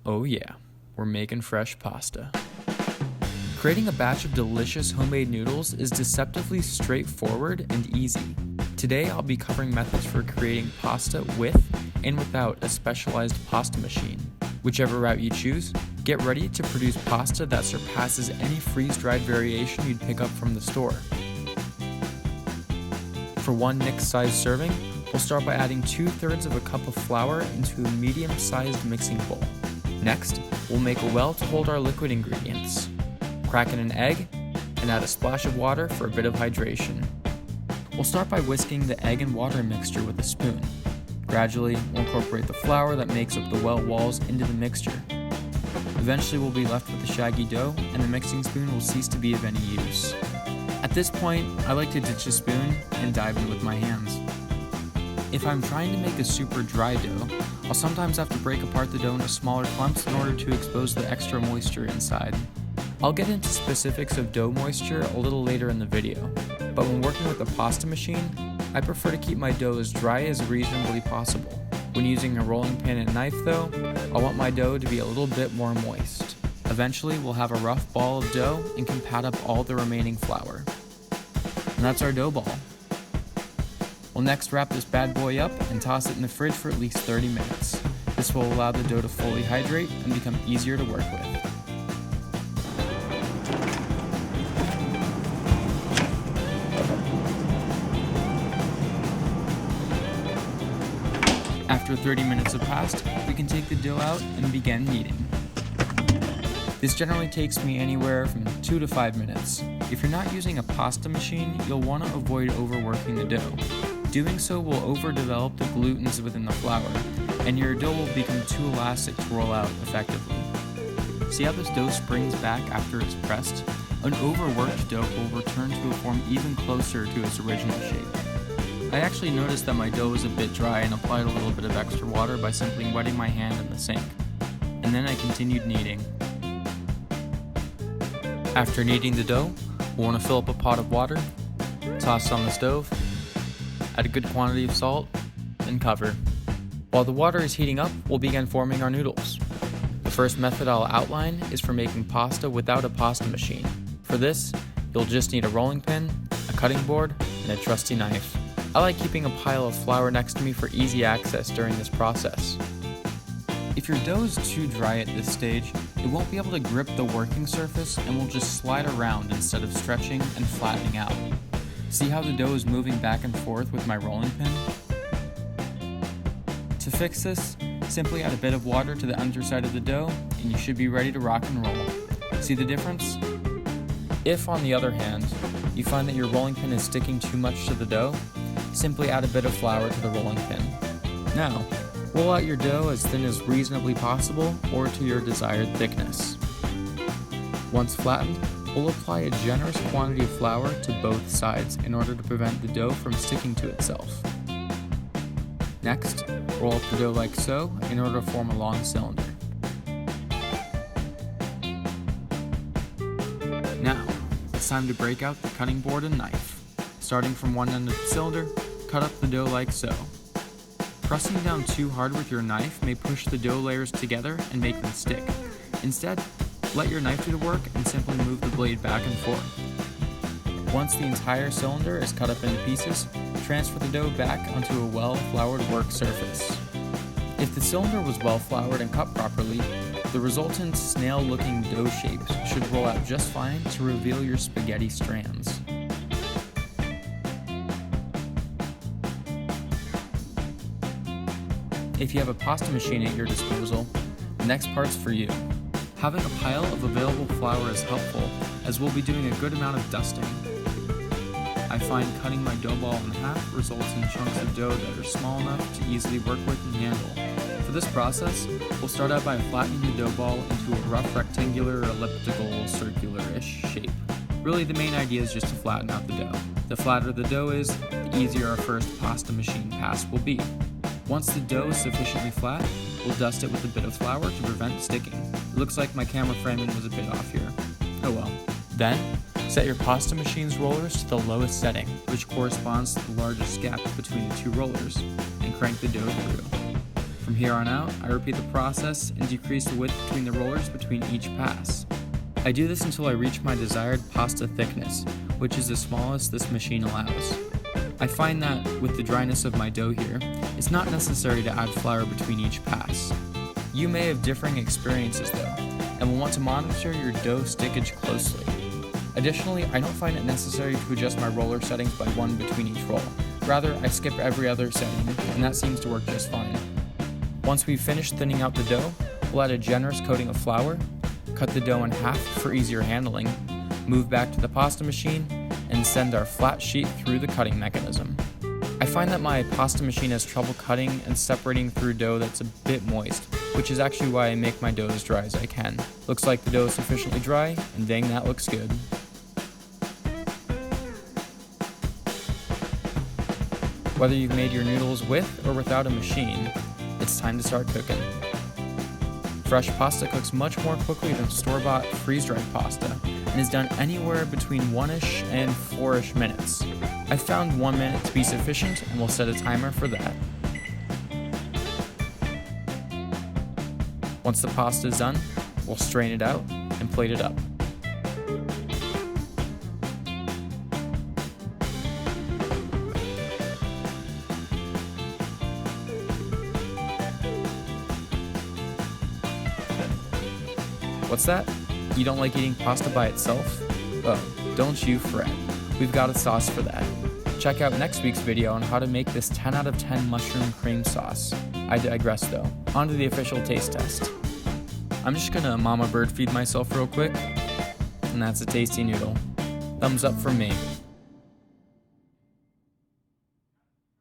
Oh yeah, we're making fresh pasta. Creating a batch of delicious homemade noodles is deceptively straightforward and easy. Today I'll be covering methods for creating pasta with and without a specialized pasta machine. Whichever route you choose, get ready to produce pasta that surpasses any freeze-dried variation you'd pick up from the store. For one Nick-sized serving, we'll start by adding 2/3 of a cup of flour into a medium-sized mixing bowl. Next, we'll make a well to hold our liquid ingredients. Crack in an egg, and add a splash of water for a bit of hydration. We'll start by whisking the egg and water mixture with a spoon. Gradually, we'll incorporate the flour that makes up the well walls into the mixture. Eventually, we'll be left with a shaggy dough, and the mixing spoon will cease to be of any use. At this point, I like to ditch the spoon and dive in with my hands. If I'm trying to make a super dry dough, I'll sometimes have to break apart the dough into smaller clumps in order to expose the extra moisture inside. I'll get into specifics of dough moisture a little later in the video, but when working with a pasta machine, I prefer to keep my dough as dry as reasonably possible. When using a rolling pin and knife though, I want my dough to be a little bit more moist. Eventually, we'll have a rough ball of dough and can pat up all the remaining flour. And that's our dough ball. We'll next wrap this bad boy up and toss it in the fridge for at least 30 minutes. This will allow the dough to fully hydrate and become easier to work with. After 30 minutes have passed, we can take the dough out and begin kneading. This generally takes me anywhere from 2 to 5 minutes. If you're not using a pasta machine, you'll want to avoid overworking the dough. Doing so will overdevelop the glutens within the flour, and your dough will become too elastic to roll out effectively. See how this dough springs back after it's pressed? An overworked dough will return to a form even closer to its original shape. I actually noticed that my dough was a bit dry and applied a little bit of extra water by simply wetting my hand in the sink. And then I continued kneading. After kneading the dough, we'll want to fill up a pot of water, toss it on the stove, add a good quantity of salt, and cover. While the water is heating up, we'll begin forming our noodles. The first method I'll outline is for making pasta without a pasta machine. For this, you'll just need a rolling pin, a cutting board, and a trusty knife. I like keeping a pile of flour next to me for easy access during this process. If your dough is too dry at this stage, it won't be able to grip the working surface and will just slide around instead of stretching and flattening out. See how the dough is moving back and forth with my rolling pin? To fix this, simply add a bit of water to the underside of the dough and you should be ready to rock and roll. See the difference? If, on the other hand, you find that your rolling pin is sticking too much to the dough, simply add a bit of flour to the rolling pin. Now, roll out your dough as thin as reasonably possible or to your desired thickness. Once flattened, we'll apply a generous quantity of flour to both sides in order to prevent the dough from sticking to itself. Next, roll up the dough like so in order to form a long cylinder. Now, it's time to break out the cutting board and knife. Starting from one end of the cylinder, cut up the dough like so. Pressing down too hard with your knife may push the dough layers together and make them stick. Instead, let your knife do the work and simply move the blade back and forth. Once the entire cylinder is cut up into pieces, transfer the dough back onto a well-floured work surface. If the cylinder was well floured and cut properly, the resultant snail-looking dough shapes should roll out just fine to reveal your spaghetti strands. If you have a pasta machine at your disposal, the next part's for you. Having a pile of available flour is helpful, as we'll be doing a good amount of dusting. I find cutting my dough ball in half results in chunks of dough that are small enough to easily work with and handle. For this process, we'll start out by flattening the dough ball into a rough rectangular, elliptical, circular-ish shape. Really, the main idea is just to flatten out the dough. The flatter the dough is, the easier our first pasta machine pass will be. Once the dough is sufficiently flat, we'll dust it with a bit of flour to prevent sticking. It looks like my camera framing was a bit off here. Oh well. Then, set your pasta machine's rollers to the lowest setting, which corresponds to the largest gap between the two rollers, and crank the dough through. From here on out, I repeat the process and decrease the width between the rollers between each pass. I do this until I reach my desired pasta thickness, which is the smallest this machine allows. I find that, with the dryness of my dough here, it's not necessary to add flour between each pass. You may have differing experiences though, and will want to monitor your dough stickage closely. Additionally, I don't find it necessary to adjust my roller settings by one between each roll. Rather, I skip every other setting, and that seems to work just fine. Once we've finished thinning out the dough, we'll add a generous coating of flour, cut the dough in half for easier handling, move back to the pasta machine, and send our flat sheet through the cutting mechanism. I find that my pasta machine has trouble cutting and separating through dough that's a bit moist, which is actually why I make my dough as dry as I can. Looks like the dough is sufficiently dry, and dang, that looks good. Whether you've made your noodles with or without a machine, it's time to start cooking. Fresh pasta cooks much more quickly than store-bought freeze-dried pasta and is done anywhere between 1-ish and 4-ish minutes. I found 1 minute to be sufficient and will set a timer for that. Once the pasta is done, we'll strain it out and plate it up. What's that? You don't like eating pasta by itself? Oh, don't you fret. We've got a sauce for that. Check out next week's video on how to make this 10 out of 10 mushroom cream sauce. I digress though. On to the official taste test. I'm just gonna mama bird feed myself real quick, and that's a tasty noodle. Thumbs up from me.